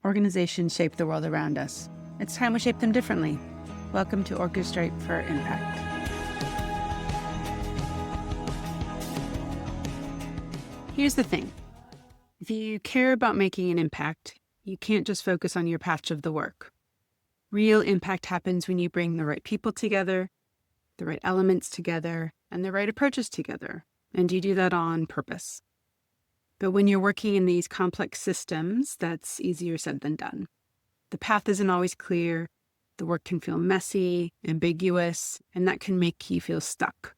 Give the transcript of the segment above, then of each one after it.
Organizations shape the world around us. It's time we shape them differently. Welcome to Orchestrate for Impact. Here's the thing. If you care about making an impact, you can't just focus on your patch of the work. Real impact happens when you bring the right people together, the right elements together, and the right approaches together. And you do that on purpose. But when you're working in these complex systems, that's easier said than done. The path isn't always clear. The work can feel messy, ambiguous, and that can make you feel stuck.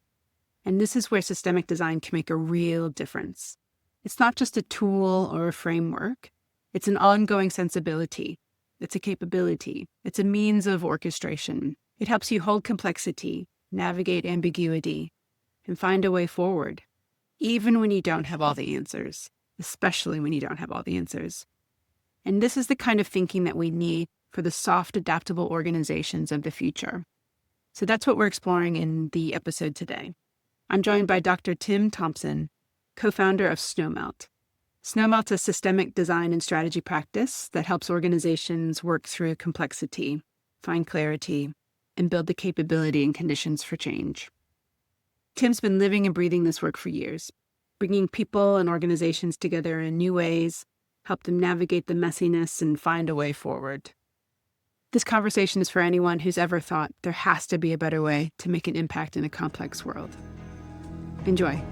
And this is where systemic design can make a real difference. It's not just a tool or a framework. It's an ongoing sensibility. It's a capability. It's a means of orchestration. It helps you hold complexity, navigate ambiguity, and find a way forward, even when you don't have all the answers, especially when you don't have all the answers. And this is the kind of thinking that we need for the soft, adaptable organizations of the future. So that's what we're exploring in the episode today. I'm joined by Dr. Tim Tompson, co-founder of Snowmelt. Snowmelt's a systemic design and strategy practice that helps organizations work through complexity, find clarity, and build the capability and conditions for change. Tim's been living and breathing this work for years, bringing people and organizations together in new ways, help them navigate the messiness and find a way forward. This conversation is for anyone who's ever thought there has to be a better way to make an impact in a complex world. Enjoy.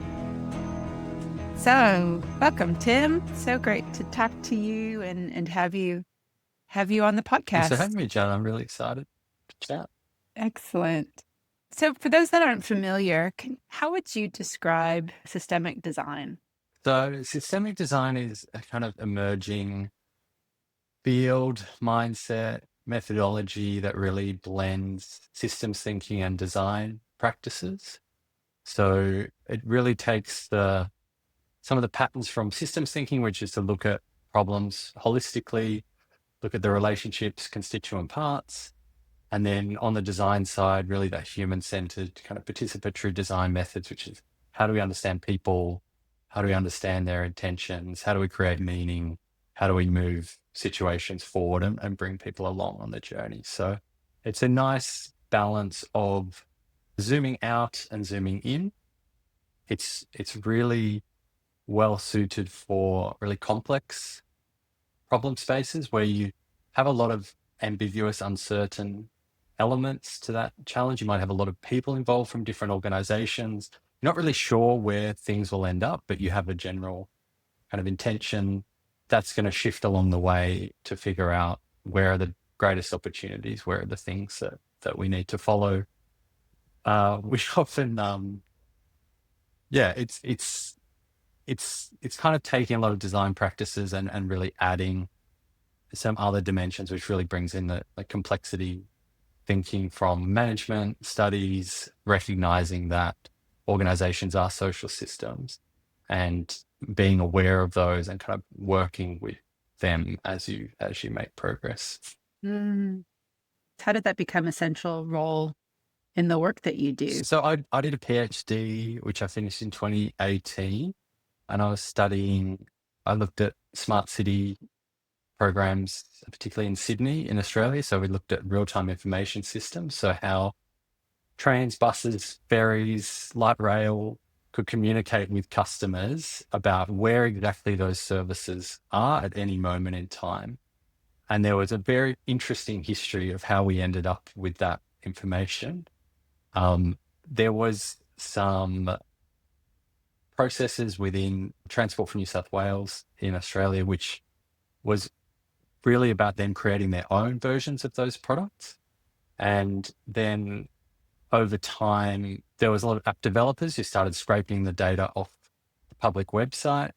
So, welcome, Tim. So great to talk to you and have you on the podcast. Thanks for having me, John. I'm really excited to chat. Excellent. So for those that aren't familiar, how would you describe systemic design? So systemic design is a kind of emerging field, mindset, methodology that really blends systems thinking and design practices. So it really takes some of the patterns from systems thinking, which is to look at problems holistically, look at the relationships, constituent parts, and then on the design side, really that human-centered kind of participatory design methods, which is how do we understand people? How do we understand their intentions? How do we create meaning? How do we move situations forward and bring people along on the journey? So it's a nice balance of zooming out and zooming in. It's really well suited for really complex problem spaces where you have a lot of ambiguous, uncertain elements to that challenge. You might have a lot of people involved from different organizations. You're not really sure where things will end up, but you have a general kind of intention that's going to shift along the way to figure out where are the greatest opportunities, where are the things that we need to follow. We often, it's kind of taking a lot of design practices and really adding some other dimensions, which really brings in the complexity thinking from management studies, recognizing that organizations are social systems and being aware of those and kind of working with them as you make progress. How did that become a central role in the work that you do? So I did a PhD, which I finished in 2018, and I looked at smart city programs, particularly in Sydney, in Australia. So we looked at real-time information systems. So how trains, buses, ferries, light rail could communicate with customers about where exactly those services are at any moment in time. And there was a very interesting history of how we ended up with that information. There was some processes within Transport for New South Wales in Australia, which was really about them creating their own versions of those products. And then over time, there was a lot of app developers who started scraping the data off the public website,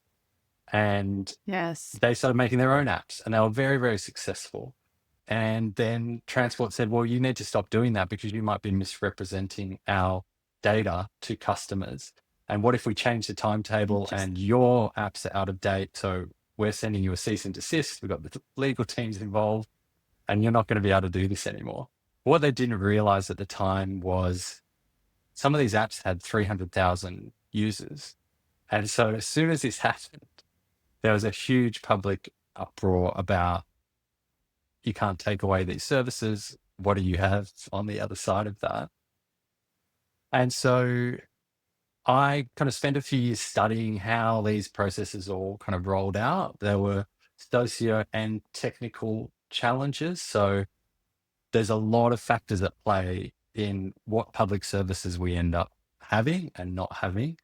and they started making their own apps, and they were very, very successful. And then Transport said, well, you need to stop doing that because you might be misrepresenting our data to customers. And what if we change the timetable and your apps are out of date? So we're sending you a cease and desist. We've got the legal teams involved, and you're not going to be able to do this anymore. What they didn't realize at the time was some of these apps had 300,000 users. And so as soon as this happened, there was a huge public uproar about you can't take away these services. What do you have on the other side of that? And so I kind of spent a few years studying how these processes all kind of rolled out. There were socio and technical challenges. So there's a lot of factors at play in what public services we end up having and not having.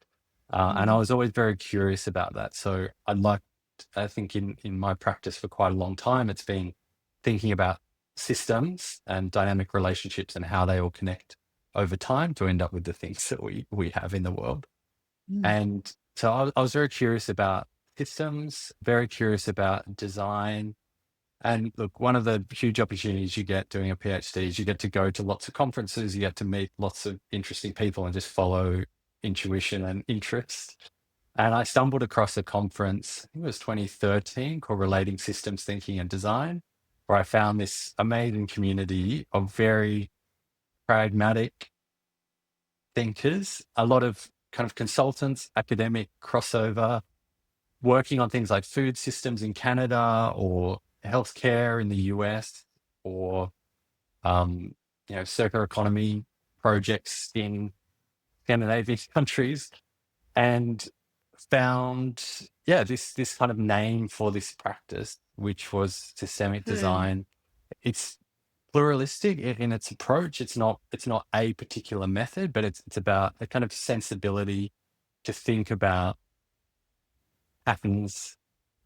And I was always very curious about that. So I think in my practice for quite a long time, it's been thinking about systems and dynamic relationships and how they all connect over time to end up with the things that we have in the world. Mm. And so I was very curious about systems, very curious about design. And look, one of the huge opportunities you get doing a PhD is you get to go to lots of conferences, you get to meet lots of interesting people and just follow intuition and interest. And I stumbled across a conference, I think it was 2013, called Relating Systems Thinking and Design, where I found this amazing community of very pragmatic thinkers, a lot of kind of consultants, academic crossover, working on things like food systems in Canada or healthcare in the US or circular economy projects in Scandinavian countries, and found this kind of name for this practice, which was systemic design. It's pluralistic in its approach. It's not a particular method, but it's about a kind of sensibility to think about patterns,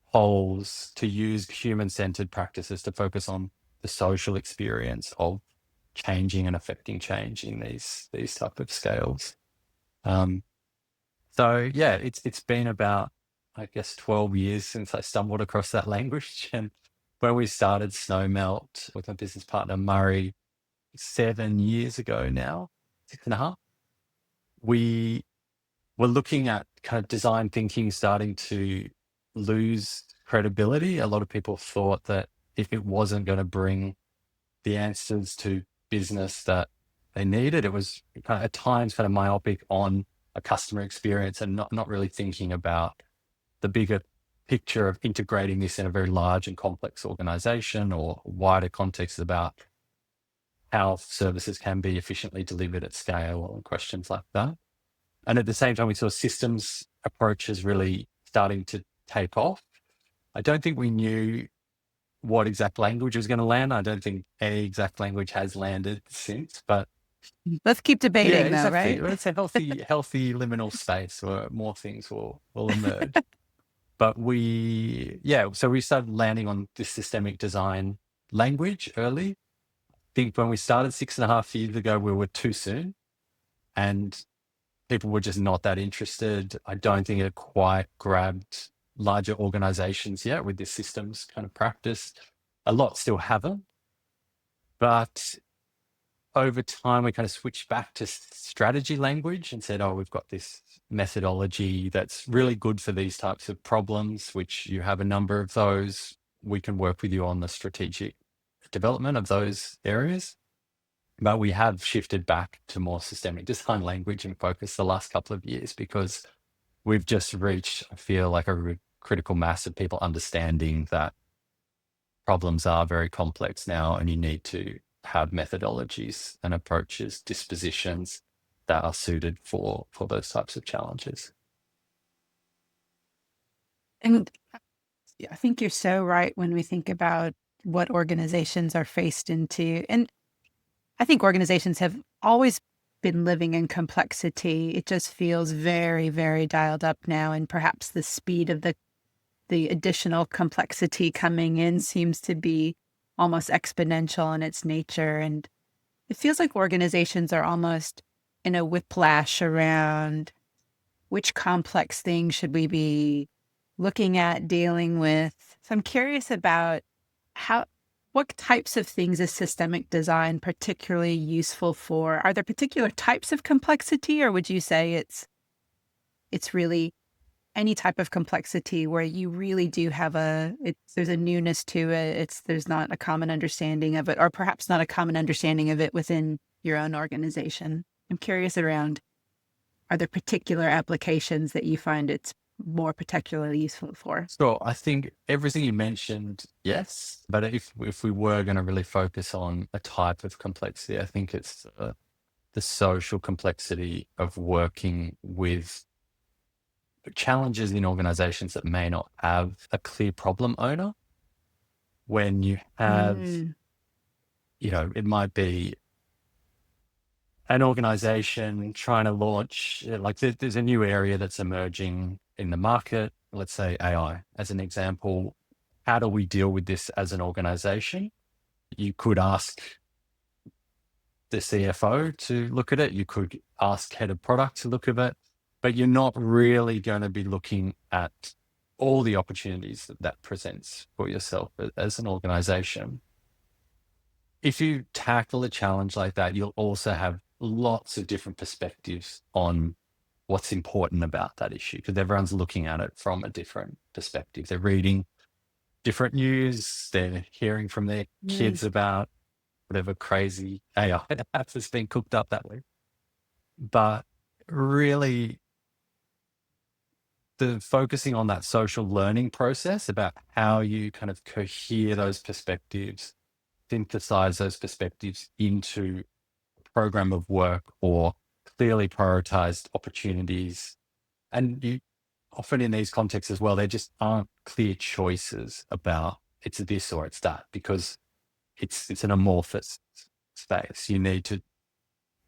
wholes, to use human-centered practices to focus on the social experience of changing and affecting change in these type of scales. So yeah, it's been about, I guess, 12 years since I stumbled across that language. And when we started Snowmelt with my business partner Murray 7 years ago now, 6.5, we were looking at kind of design thinking starting to lose credibility. A lot of people thought that if it wasn't going to bring the answers to business that they needed, it was kind of at times kind of myopic on a customer experience and not really thinking about the bigger picture of integrating this in a very large and complex organization or wider context about how services can be efficiently delivered at scale and questions like that. And at the same time, we saw systems approaches really starting to take off. I don't think we knew what exact language was going to land. I don't think any exact language has landed since, but Let's keep debating, though, exactly. right? Well, it's a healthy liminal space where more things will emerge. But so we started landing on this systemic design language early. I think when we started 6.5 years ago, we were too soon, and people were just not that interested. I don't think it quite grabbed larger organizations yet with this systems kind of practice. A lot still haven't, but over time, we kind of switched back to strategy language and said, oh, we've got this methodology that's really good for these types of problems, which you have a number of those. We can work with you on the strategic development of those areas. But we have shifted back to more systemic design language and focus the last couple of years because we've just reached, I feel like, a critical mass of people understanding that problems are very complex now and you need to have methodologies and approaches, dispositions that are suited for those types of challenges. And I think you're so right when we think about what organizations are faced into. And I think organizations have always been living in complexity. It just feels very, very dialed up now. And perhaps the speed of the additional complexity coming in seems to be almost exponential in its nature. And it feels like organizations are almost in a whiplash around which complex things should we be looking at, dealing with. So I'm curious about what types of things is systemic design particularly useful for? Are there particular types of complexity, or would you say it's really any type of complexity where you really do have there's a newness to it, there's not a common understanding of it, or perhaps not a common understanding of it within your own organization? I'm curious around, are there particular applications that you find it's more particularly useful for? So I think everything you mentioned, yes. But if we were going to really focus on a type of complexity, I think it's the social complexity of working with challenges in organizations that may not have a clear problem owner. When you have, Mm, it might be an organization trying to launch, like there's a new area that's emerging in the market, let's say AI as an example. How do we deal with this as an organization? You could ask the CFO to look at it. You could ask head of product to look at it, but you're not really going to be looking at all the opportunities that presents for yourself as an organization. If you tackle a challenge like that, you'll also have lots of different perspectives on what's important about that issue because everyone's looking at it from a different perspective. They're reading different news, they're hearing from their mm, kids about whatever crazy AI app has been cooked up that way. But really, the focusing on that social learning process about how you kind of cohere those perspectives, synthesize those perspectives into a program of work or clearly prioritized opportunities. And you often in these contexts as well, there just aren't clear choices about it's this or it's that because it's an amorphous space. You need to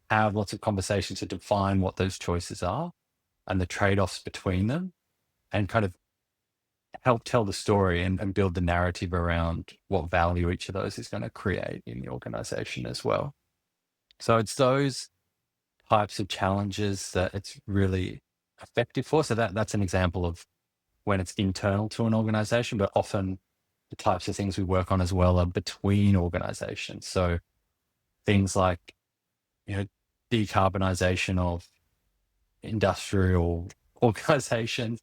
have lots of conversations to define what those choices are and the trade-offs between them and kind of help tell the story and build the narrative around what value each of those is going to create in the organization as well. So it's those types of challenges that it's really effective for. So that's an example of when it's internal to an organization, but often the types of things we work on as well are between organizations. So things like, decarbonization of industrial organizations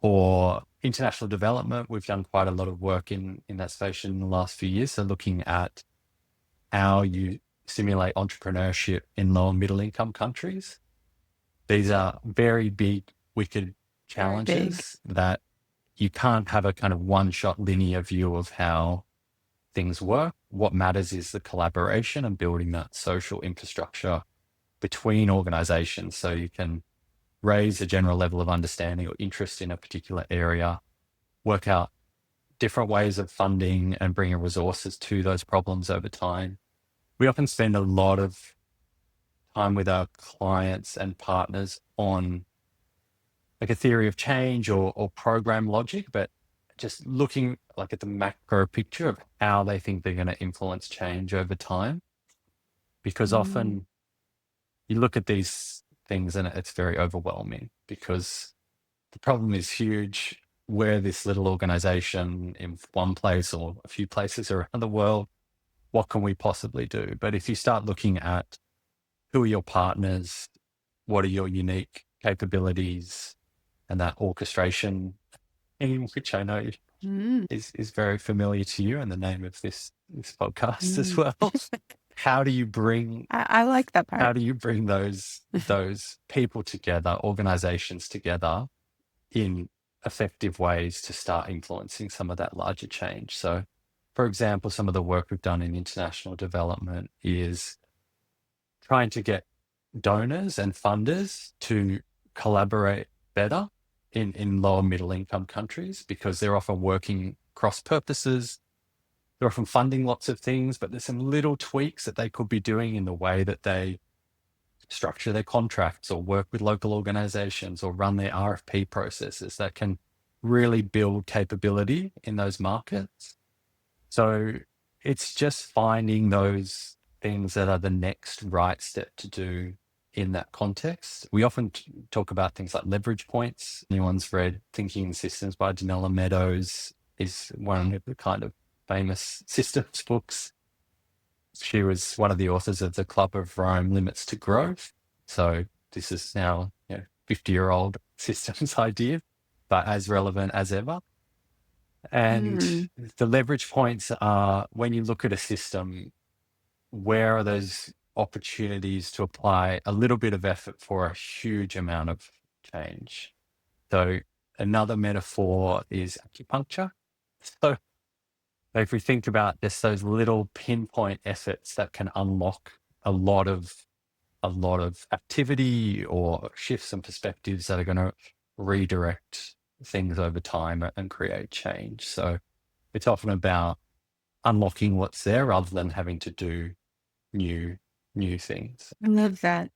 or international development. We've done quite a lot of work in that space in the last few years. So looking at how you stimulate entrepreneurship in low and middle income countries. These are very big, wicked very big. challenges that you can't have a kind of one-shot linear view of how things work. What matters is the collaboration and building that social infrastructure between organizations so you can raise a general level of understanding or interest in a particular area, work out different ways of funding and bringing resources to those problems over time. We often spend a lot of time with our clients and partners on like a theory of change or program logic, but just looking like at the macro picture of how they think they're going to influence change over time. Because Mm, often you look at these things and it's very overwhelming because the problem is huge. We're this little organization in one place or a few places around the world. What can we possibly do? But if you start looking at who are your partners, what are your unique capabilities, and that orchestration, which I know mm, is very familiar to you and the name of this podcast as mm. well. How do you bring I like that how part. do you bring those people together, organizations together in effective ways to start influencing some of that larger change? So, for example, some of the work we've done in international development is trying to get donors and funders to collaborate better in lower middle income countries because they're often working cross purposes. They're often funding lots of things, but there's some little tweaks that they could be doing in the way that they structure their contracts or work with local organizations or run their RFP processes that can really build capability in those markets. So it's just finding those things that are the next right step to do in that context. We often talk about things like leverage points. Anyone's read Thinking in Systems by Donella Meadows is one of the kind of famous systems books. She was one of the authors of The Club of Rome Limits to Growth. So this is now 50-year-old systems idea, but as relevant as ever. And Mm, the leverage points are when you look at a system, where are those opportunities to apply a little bit of effort for a huge amount of change? So another metaphor is acupuncture. So if we think about just those little pinpoint efforts that can unlock a lot of activity or shifts and perspectives that are going to redirect things over time and create change. So it's often about unlocking what's there rather than having to do new things. I love that.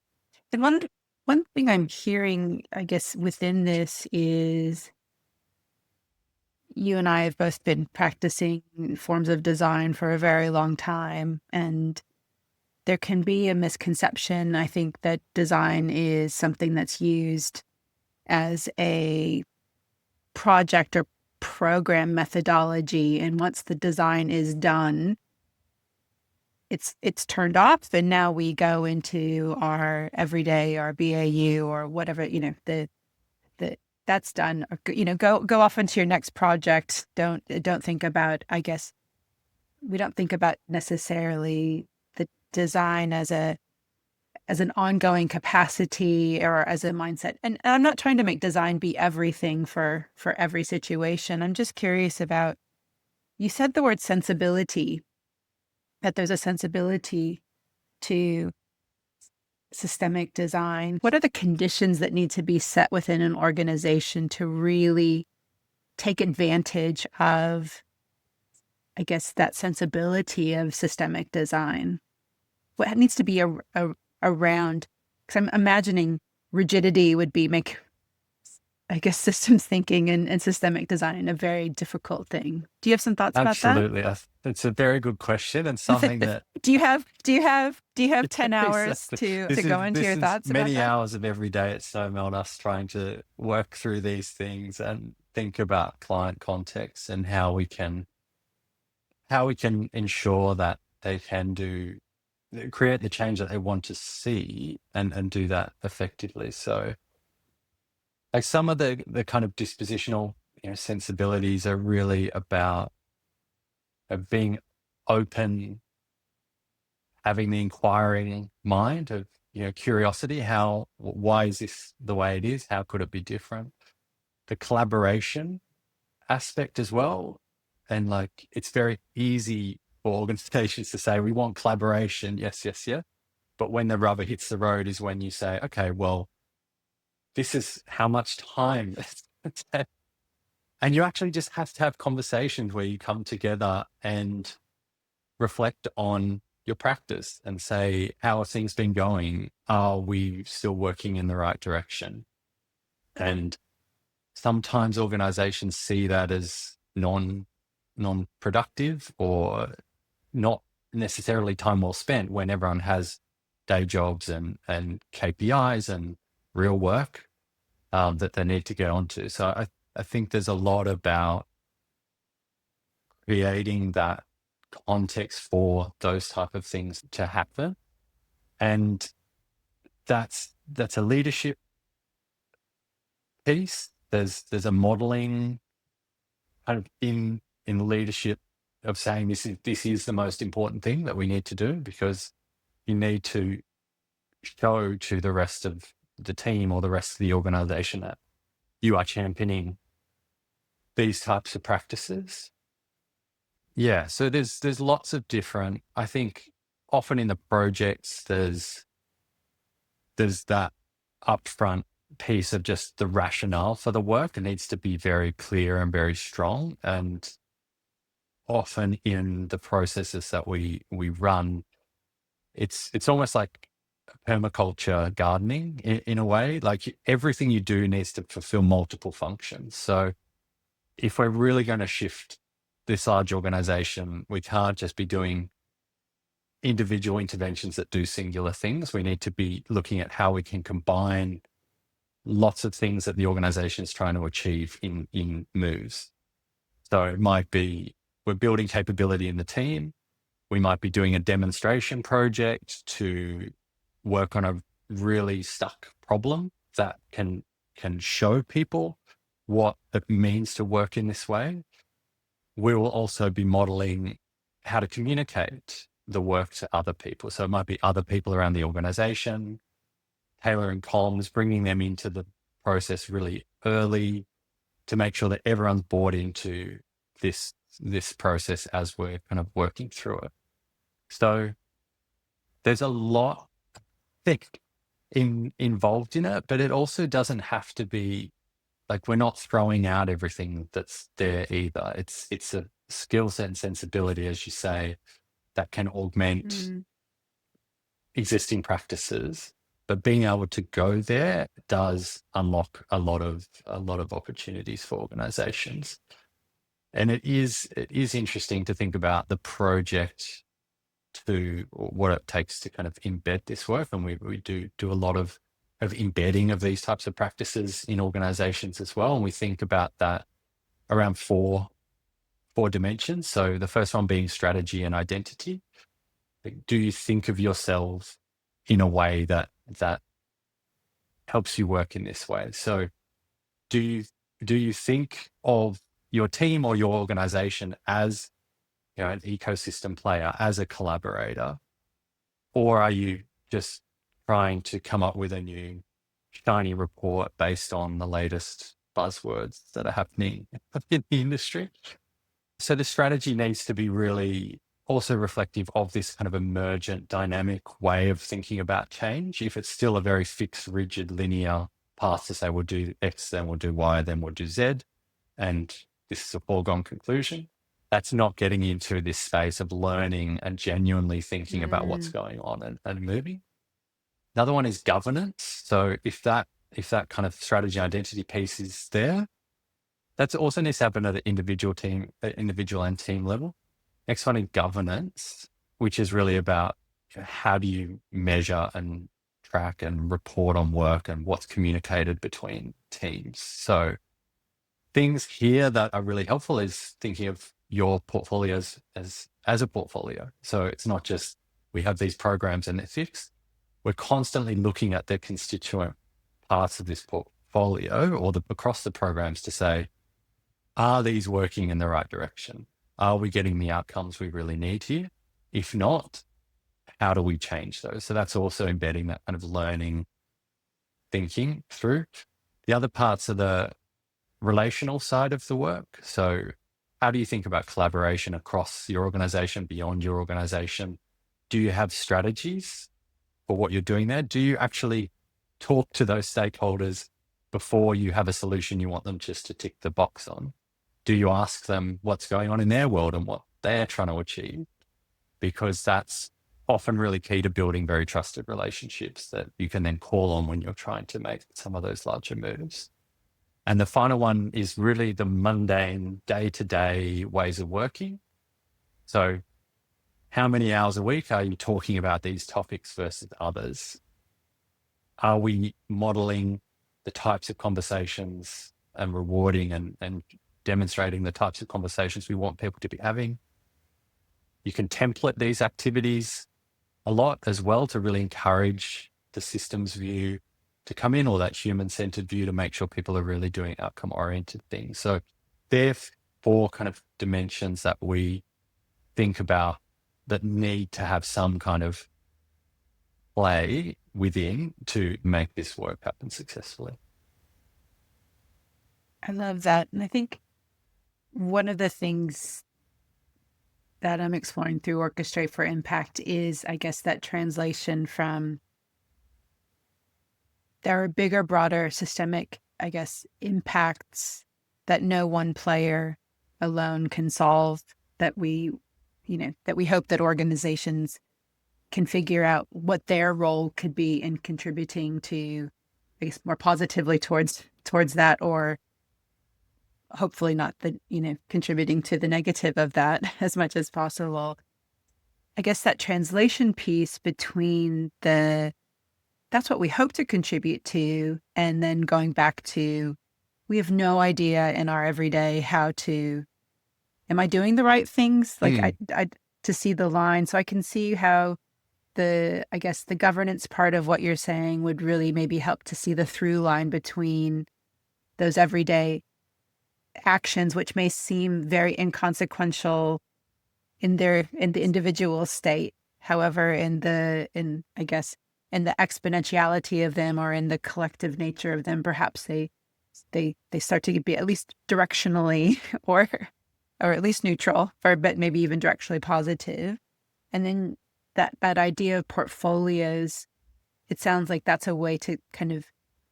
And one thing I'm hearing, I guess, within this is you and I have both been practicing forms of design for a very long time, and there can be a misconception, I think, that design is something that's used as a project or program methodology, and once the design is done, it's turned off, and now we go into our everyday, our BAU, or whatever, the that's done. Or, go off into your next project. Don't think about, I guess, we don't think about necessarily the design as an ongoing capacity or as a mindset. And I'm not trying to make design be everything for every situation. I'm just curious about, you said the word sensibility, that there's a sensibility to systemic design. What are the conditions that need to be set within an organization to really take advantage of, I guess, that sensibility of systemic design? What needs to be around? Because I'm imagining rigidity would make, I guess, systems thinking and systemic design a very difficult thing. Do you have some thoughts about that? Absolutely. It's a very good question and something that Do you have 10 hours exactly. to go into your This is thoughts about many that? hours of every day at Snowmelt, us trying to work through these things and think about client context and how we can ensure that they can create the change that they want to see and do that effectively. So like some of the kind of dispositional, sensibilities are really about being open, having the inquiring mind of, curiosity. Why is this the way it is? How could it be different? The collaboration aspect as well. And like, it's very easy for organizations to say, we want collaboration. Yes, yes, yeah. But when the rubber hits the road is when you say, okay, well, this is how much time. And you actually just have to have conversations where you come together and reflect on your practice and say, how have things been going? Are we still working in the right direction? And sometimes organizations see that as non-productive or not necessarily time well spent when everyone has day jobs and KPIs and real work that they need to get onto. So I think there's a lot about creating that context for those type of things to happen. And that's a leadership piece. There's a modeling kind of in leadership of saying this is the most important thing that we need to do, because you need to show to the rest of the team or the rest of the organization that you are championing these types of practices. Yeah, so there's lots of different, I think often in the projects there's that upfront piece of just the rationale for the work. It needs to be very clear and very strong. And often in the processes that we run, it's almost like permaculture gardening in a way. Like everything you do needs to fulfill multiple functions. So if we're really going to shift this large organization, we can't just be doing individual interventions that do singular things. We need to be looking at how we can combine lots of things that the organization is trying to achieve in moves. So it might be we're building capability in the team. We might be doing a demonstration project to work on a really stuck problem that can show people what it means to work in this way. We will also be modeling how to communicate the work to other people. So it might be other people around the organization, tailoring comms, bringing them into the process really early, to make sure that everyone's bought into this process as we're kind of working through it. So there's a lot thick involved in it, but it also doesn't have to be like, we're not throwing out everything that's there either. It's a skill set and sensibility, as you say, that can augment existing practices. But being able to go there does unlock a lot of opportunities for organizations. And it is interesting to think about the project to what it takes to kind of embed this work. And we do a lot of embedding of these types of practices in organizations as well. And we think about that around four dimensions. So the first one being strategy and identity. Do you think of yourself in a way that helps you work in this way? So do you think of your team or your organization as, you know, an ecosystem player, as a collaborator? Or are you just trying to come up with a new shiny report based on the latest buzzwords that are happening in the industry? So the strategy needs to be really also reflective of this kind of emergent, dynamic way of thinking about change. If it's still a very fixed, rigid, linear path to say, we'll do X, then we'll do Y, then we'll do Z, and this is a foregone conclusion, that's not getting into this space of learning and genuinely thinking about what's going on and moving. Another one is governance. So if that kind of strategy identity piece is there, that's also needs to happen at an individual and team level. Next one is governance, which is really about, you know, how do you measure and track and report on work and what's communicated between teams. So things here that are really helpful is thinking of your portfolios as a portfolio. So it's not just we have these programs and they're fixed. We're constantly looking at the constituent parts of this portfolio or across the programs to say, are these working in the right direction? Are we getting the outcomes we really need here? If not, how do we change those? So that's also embedding that kind of learning thinking through. The other parts are the relational side of the work. So how do you think about collaboration across your organization, beyond your organization? Do you have strategies for what you're doing there? Do you actually talk to those stakeholders before you have a solution you want them just to tick the box on? Do you ask them what's going on in their world and what they're trying to achieve? Because that's often really key to building very trusted relationships that you can then call on when you're trying to make some of those larger moves. And the final one is really the mundane day-to-day ways of working. So how many hours a week are you talking about these topics versus others? Are we modeling the types of conversations and rewarding and demonstrating the types of conversations we want people to be having? You can template these activities a lot as well to really encourage the systems view to come in, or that human-centered view, to make sure people are really doing outcome-oriented things. So there are four kind of dimensions that we think about that need to have some kind of play within to make this work happen successfully. I love that. And I think one of the things that I'm exploring through Orchestrate for Impact is, I guess, that translation from there are bigger, broader, systemic, I guess, impacts that no one player alone can solve, that we hope that organizations can figure out what their role could be in contributing to, I guess, more positively towards that, or hopefully not contributing to the negative of that as much as possible. I guess that translation piece between that's what we hope to contribute to, and then going back to, we have no idea in our everyday am I doing the right things? Like I to see the line. So I can see how the governance part of what you're saying would really maybe help to see the through line between those everyday actions, which may seem very inconsequential in the individual state. However, in the exponentiality of them, or in the collective nature of them, perhaps they they start to be at least directionally or at least neutral, but maybe even directionally positive. And then that idea of portfolios, it sounds like that's a way to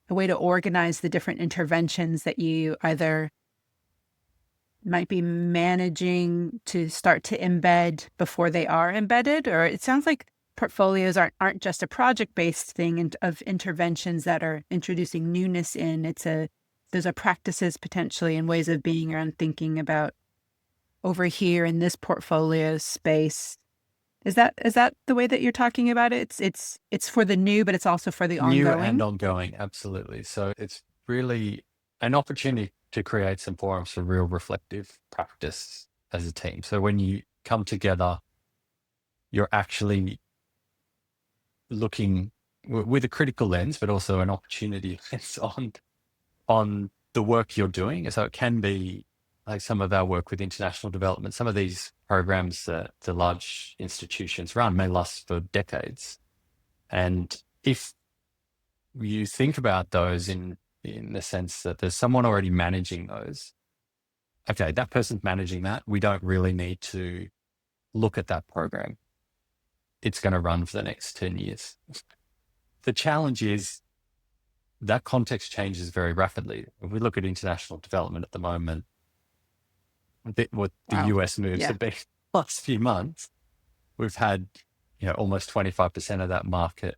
organize the different interventions that you either might be managing to start to embed before they are embedded, or it sounds like portfolios aren't just a project-based thing of interventions that are introducing newness in. Those are practices potentially and ways of being around thinking about over here in this portfolio space. Is that the way that you're talking about it? It's for the new, but it's also for the New and ongoing. ongoing, absolutely. So it's really an opportunity to create some forums for real reflective practice as a team. So when you come together, you're actually looking with a critical lens, but also an opportunity lens on the work you're doing. So it can be like some of our work with international development. Some of these programs that the large institutions run may last for decades. And if you think about those in the sense that there's someone already managing those, okay, that person's managing that. We don't really need to look at that program. It's going to run for the next 10 years. The challenge is that context changes very rapidly. If we look at international development at the moment, what the Wow. US moves have been the last few months, we've had almost 25% of that market,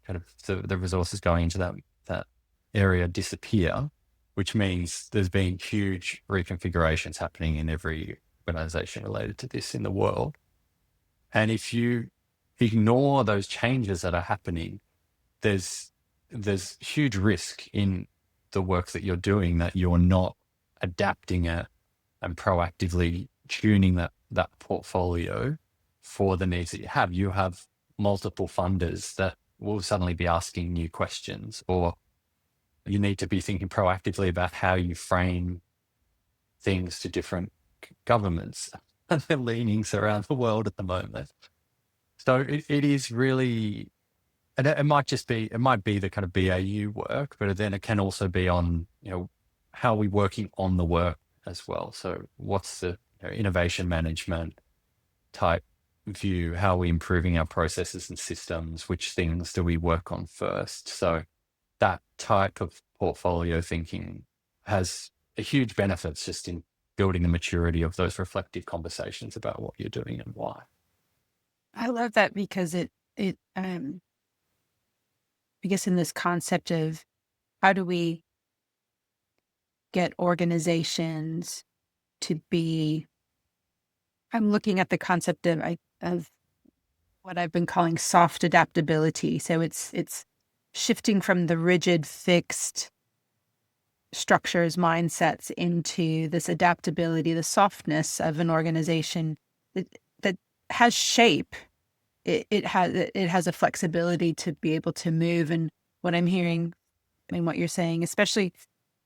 kind of the resources going into that area disappear, which means there's been huge reconfigurations happening in every organization related to this in the world. And if you ignore those changes that are happening, there's huge risk in the work that you're doing that you're not adapting it and proactively tuning that portfolio for the needs that you have. You have multiple funders that will suddenly be asking new questions, or you need to be thinking proactively about how you frame things to different governments and their leanings around the world at the moment. So it is really, and it might be the kind of BAU work, but then it can also be on, how are we working on the work as well? So what's the innovation management type view? How are we improving our processes and systems? Which things do we work on first? So that type of portfolio thinking has a huge benefits just in building the maturity of those reflective conversations about what you're doing and why. I love that because I guess in this concept of how do we get organizations to be, I'm looking at the concept of what I've been calling soft adaptability. So it's shifting from the rigid, fixed structures, mindsets into this adaptability, the softness of an organization that has shape. It has a flexibility to be able to move. And what I'm hearing and what you're saying, especially,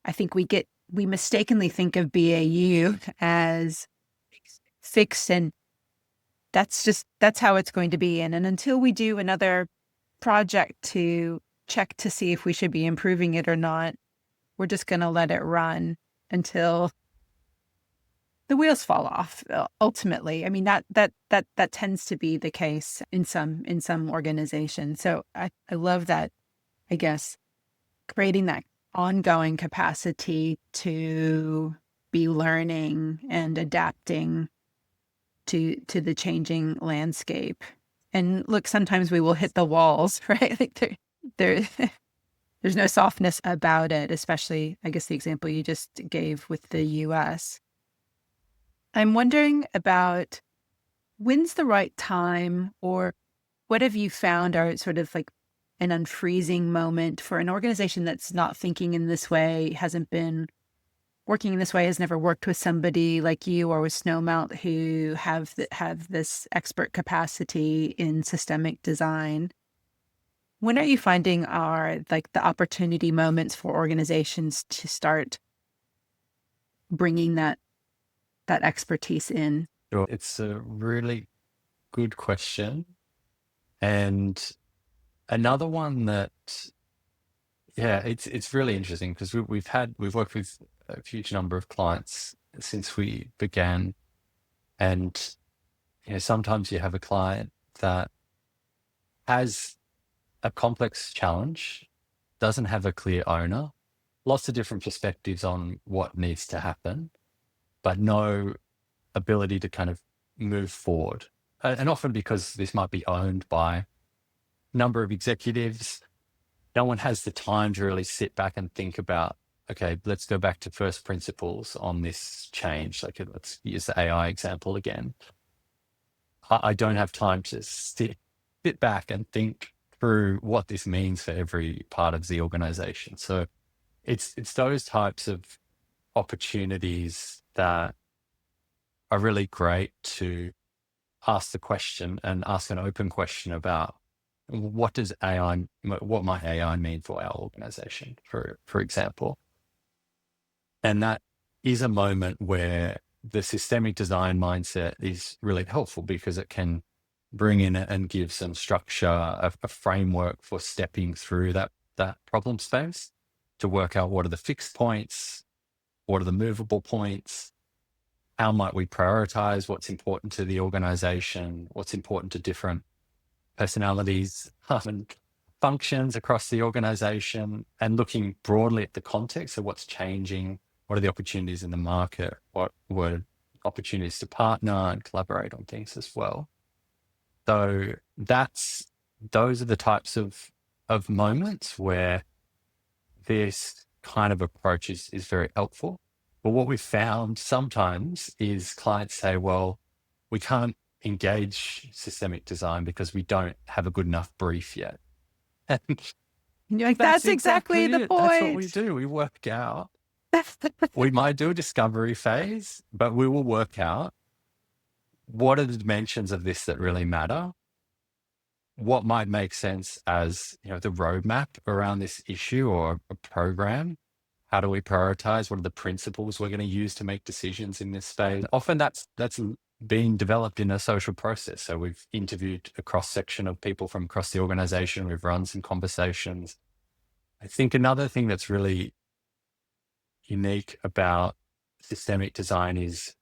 I think we mistakenly think of BAU as fixed, and that's how it's going to be. And until we do another project to check to see if we should be improving it or not, we're just going to let it run until the wheels fall off. Ultimately, I mean that tends to be the case in some organizations. So I love that. I guess creating that ongoing capacity to be learning and adapting to the changing landscape. And look, sometimes we will hit the walls, right? Like there there's no softness about it, especially, I guess, the example you just gave with the US. I'm wondering about when's the right time, or what have you found are sort of like an unfreezing moment for an organization that's not thinking in this way, hasn't been working in this way, has never worked with somebody like you or with Snowmelt who have this expert capacity in systemic design. When are you finding are like the opportunity moments for organizations to start bringing that expertise in? Sure. It's a really good question. And another one that Yeah, it's really interesting because we've worked with a huge number of clients since we began, and sometimes you have a client that has a complex challenge, doesn't have a clear owner, lots of different perspectives on what needs to happen, but no ability to kind of move forward. And often because this might be owned by a number of executives, no one has the time to really sit back and think about, okay, let's go back to first principles on this change. Like, let's use the AI example again. I don't have time to sit back and think through what this means for every part of the organization. So it's those types of opportunities that are really great to ask the question and ask an open question about what might AI mean for our organization, for example. And that is a moment where the systemic design mindset is really helpful because it can bring in and give some structure, a framework for stepping through that problem space to work out what are the fixed points, what are the movable points, how might we prioritize what's important to the organization, what's important to different personalities and functions across the organization, and looking broadly at the context of what's changing, what are the opportunities in the market, what were opportunities to partner and collaborate on things as well. So those are the types of moments where this kind of approach is very helpful. But what we've found sometimes is clients say, well, we can't engage systemic design because we don't have a good enough brief yet. And You're like, that's exactly the it. point. That's what we do. We work out. We might do a discovery phase, but we will work out what are the dimensions of this that really matter, what might make sense as the roadmap around this issue or a program. How do we prioritize? What are the principles we're going to use to make decisions in this space? Often that's being developed in a social process. So we've interviewed a cross section of people from across the organization. We've run some conversations. I think another thing that's really unique about systemic design is,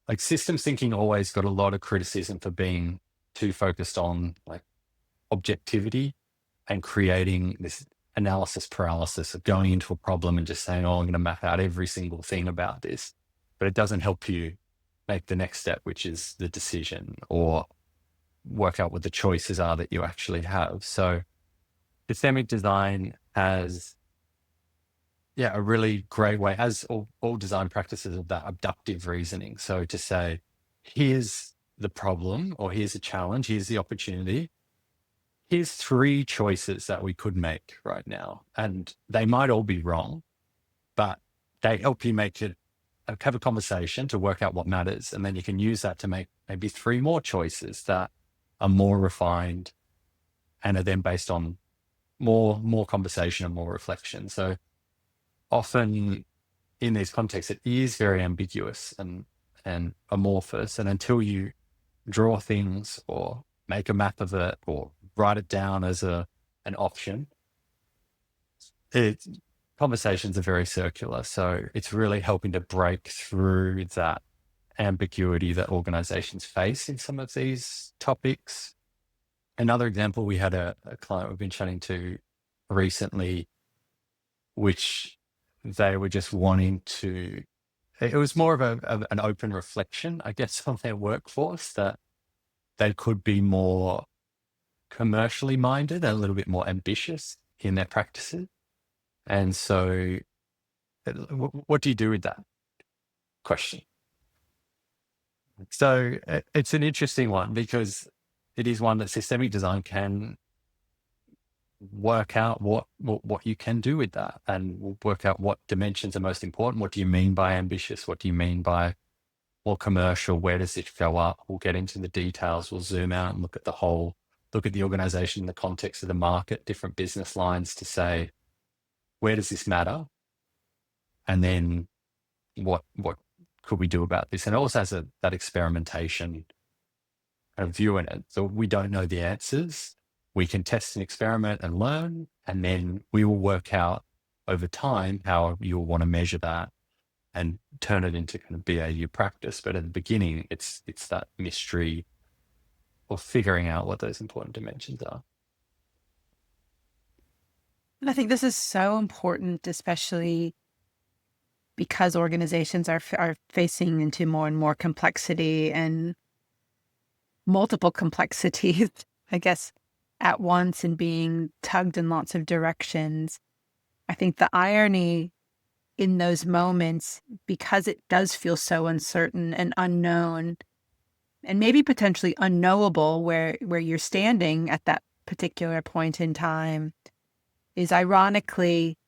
like, systems thinking always got a lot of criticism for being too focused on like objectivity and creating this analysis paralysis of going into a problem and just saying, oh, I'm going to map out every single thing about this. But it doesn't help you make the next step, which is the decision, or work out what the choices are that you actually have. So systemic design has, a really great way, as all design practices, of that abductive reasoning. So to say, here's the problem, or here's a challenge, here's the opportunity. Here's 3 choices that we could make right now. And they might all be wrong, but they help you have a conversation to work out what matters. And then you can use that to make maybe 3 more choices that are more refined and are then based on more conversation and more reflection. So often in these contexts, it is very ambiguous and amorphous. And until you draw things or make a map of it or write it down as an option, conversations are very circular. So it's really helping to break through that ambiguity that organizations face in some of these topics. Another example, we had a client we've been chatting to recently, which they were just wanting to, it was more of an open reflection, I guess, on their workforce, that they could be more commercially minded and a little bit more ambitious in their practices. And so what do you do with that question? So it's an interesting one, because it is one that systemic design can work out what you can do with that, and we'll work out what dimensions are most important. What do you mean by ambitious? What do you mean by more commercial? Where does it show up? We'll get into the details. We'll zoom out and look at the organization in the context of the market, different business lines, to say, where does this matter? And then what could we do about this? And it also has that experimentation kind of view in it. So we don't know the answers. We can test and experiment and learn And then we will work out over time how you'll want to measure that and turn it into kind of BAU practice. But at the beginning, it's that mystery of figuring out what those important dimensions are. And I think this is so important, especially because organizations are facing into more and more complexity and multiple complexities, I guess, at once, and being tugged in lots of directions. I think the irony in those moments, because it does feel so uncertain and unknown, and maybe potentially unknowable where you're standing at that particular point in time, is ironically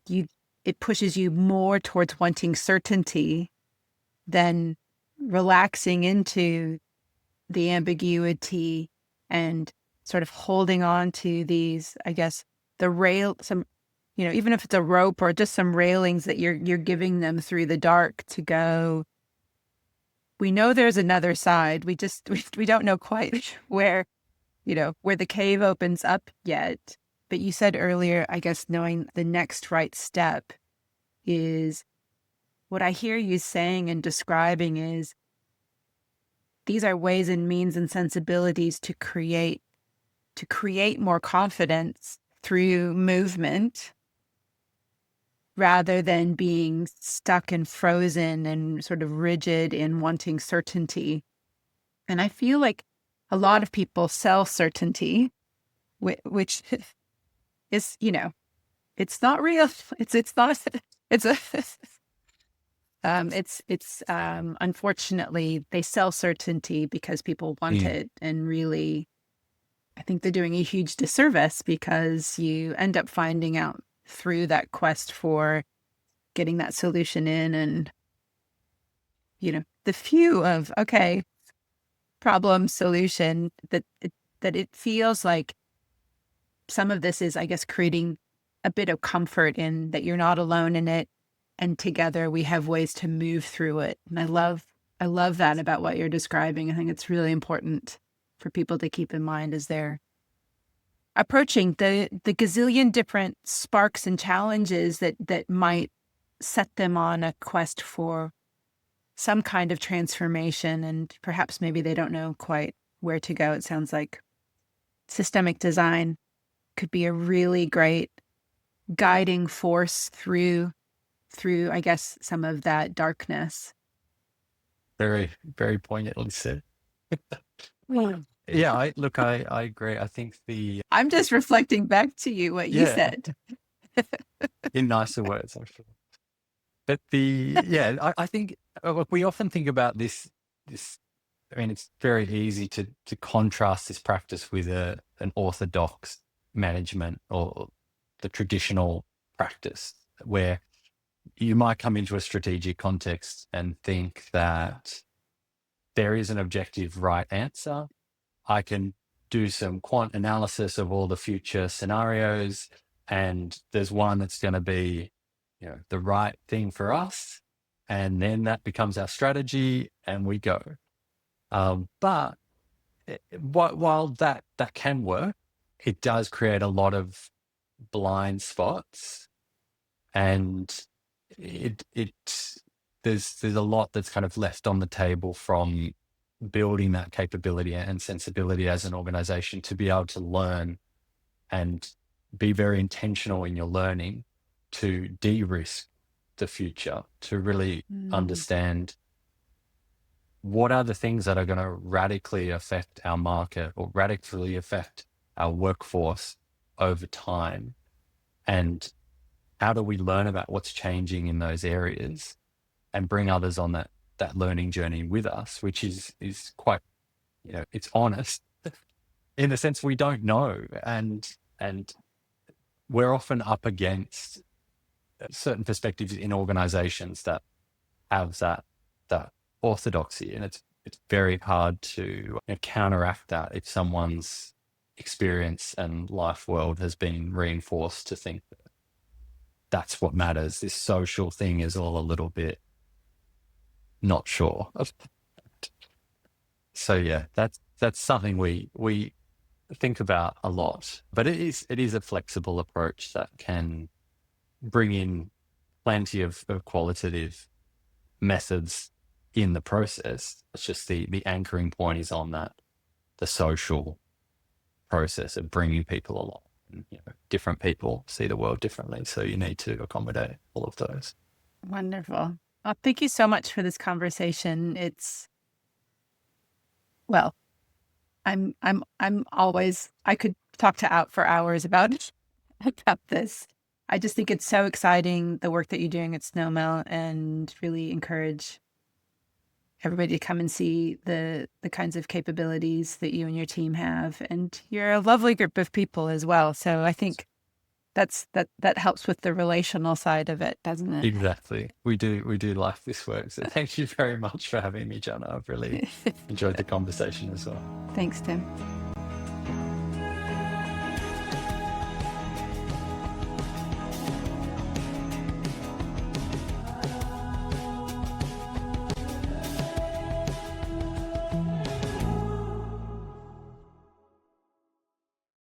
it pushes you more towards wanting certainty than relaxing into the ambiguity and sort of holding on to these, I guess, even if it's a rope or just some railings that you're giving them through the dark to go, we know there's another side. We don't know quite where the cave opens up yet. But you said earlier, I guess, knowing the next right step is what I hear you saying and describing is these are ways and means and sensibilities to create more confidence through movement rather than being stuck and frozen and sort of rigid in wanting certainty. And I feel like a lot of people sell certainty, which is, it's not real. It's not, it's a, unfortunately they sell certainty because people want it. And really, I think they're doing a huge disservice because you end up finding out through that quest for getting that solution in and, the few of, okay, problem solution that it feels like some of this is, I guess, creating a bit of comfort in that you're not alone in it. And together we have ways to move through it. And I love that about what you're describing. I think it's really important for people to keep in mind as they're approaching the gazillion different sparks and challenges that might set them on a quest for some kind of transformation. And perhaps maybe they don't know quite where to go. It sounds like systemic design could be a really great guiding force through, I guess, some of that darkness. Very, very poignantly said. Yeah, I agree. I think I'm just reflecting back to you what you said. In nicer words, I'm sure. But I think we often think about this. I mean, it's very easy to contrast this practice with an orthodox management or the traditional practice where you might come into a strategic context and think that there is an objective right answer. I can do some quant analysis of all the future scenarios, and there's one that's going to be, the right thing for us. And then that becomes our strategy and we go. But while that can work, it does create a lot of blind spots, and there's a lot that's kind of left on the table from building that capability and sensibility as an organization to be able to learn and be very intentional in your learning to de-risk the future, to really understand what are the things that are going to radically affect our market or radically affect our workforce over time, and how do we learn about what's changing in those areas and bring others on that learning journey with us, which is quite, it's honest in the sense we don't know. And we're often up against certain perspectives in organizations that have that orthodoxy. And it's very hard to counteract that if someone's experience and life world has been reinforced to think that that's what matters. This social thing is all a little bit not sure. So yeah, that's something we think about a lot. But it is a flexible approach that can bring in plenty of qualitative methods in the process. It's just the anchoring point is on that, the social process of bringing people along. And, different people see the world differently, so you need to accommodate all of those. Wonderful. Well, thank you so much for this conversation. Well, I'm always, I could talk for hours about this. I just think it's so exciting, the work that you're doing at Snowmelt, and really encourage everybody to come and see the kinds of capabilities that you and your team have. And you're a lovely group of people as well. So I think that helps with the relational side of it, doesn't it? Exactly. We do like this work. So thank you very much for having me, Jana. I've really enjoyed the conversation as well. Thanks, Tim.